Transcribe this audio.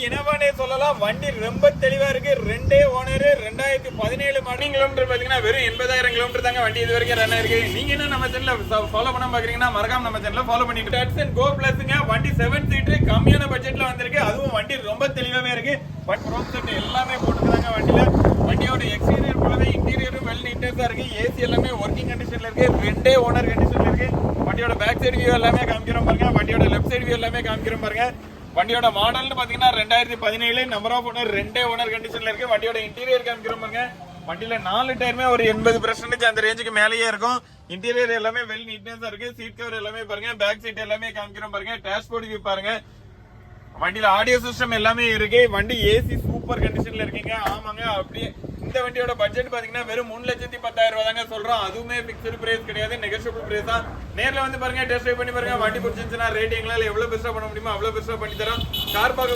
என்னவானே சொல்லலாம். வண்டி ரொம்ப தெளிவா இருக்கு. ரெண்டே ஓனர், 2017 மாடல். கிலோமீட்டர் பாத்தீங்கன்னா வெறும் 80,000 கிலோமீட்டர் தாங்க வண்டி இது வரைக்கும் ரன் ஆயிருக்கு. நீங்க என்ன நம்ம சேனல்ல ஃபாலோ பண்ண பாக்குறீங்கன்னா மறக்காம நம்ம சேனல்ல ஃபாலோ பண்ணிட்டு டச் அண்ட் கோ பிளஸ்ங்க. வண்டி 7 சீட்டர் கம்மியான பட்ஜெட்ல வந்திருக்கு. அதுவும் வண்டி ரொம்ப தெளிவாவே இருக்கு. ரோப் செட் எல்லாமே போட்டுருக்காங்க வண்டியில. வண்டியோட எக்ஸ்டீரியர் போலவே இன்டீரியரும் வெல் நீட்டா இருக்கு. ஏசி எல்லாமே ஒர்க்கிங் கண்டிஷன்ல இருக்கு. ரெண்டே ஓனர் கண்டிஷன்ல இருக்கு. வண்டியோட பேக் சைடு வியூ எல்லாமே காமிக்கிறோம் பாருங்க. வண்டியோட லெஃப்ட் சைடு வியூ எல்லாமே காமிக்கிறோம் பாருங்க. வண்டியோட மாடல்னு பாத்தீங்கன்னா 2017 நம்பர் ஆஃப் ஓனர் ரெண்டே ஓனர் கண்டிஷன்ல இருக்கு. வண்டியோட இன்டீரியர் காமிக்கிறோம் பாருங்க. வண்டியில 4 டயருமே ஒரு 80% அந்த ரேஞ்சுக்கு மேலேயே இருக்கும். இன்டீரியர் எல்லாமே வெல் நீட்னஸா இருக்கு. சீட் கவர் எல்லாமே பாருங்க. பேக் சீட் எல்லாமே காமிக்கிறோம் பாருங்க. டேஷ்போர்ட் வியூ பாருங்க. வண்டியில ஆடியோ சிஸ்டம் எல்லாமே இருக்கு. வண்டி ஏசி சூப்பர் கண்டிஷன்ல இருக்குங்க. ஆமாங்க, அப்படியே இந்த வண்டியோட பட்ஜெட் பாத்தீங்கன்னா வெறும் 3,10,000 ரூபாய் தாங்க சொல்றோம். அதுவுமே பிக்ஸ்டு பிரைஸ் கிடையாது, நெகோஷியபிள் பிரைஸ் தான். நேர்ல வந்து பாருங்க, டெஸ்ட் ட்ரைவ் பண்ணி பாருங்க. வண்டி பிடிச்சிருந்துச்சுன்னா ரேட்டிங்ல எவ்வளவு பெஸ்டா பண்ண முடியுமோ அவ்வளவு பெஸ்டா பண்ணி தரோம். கார் பார்க்க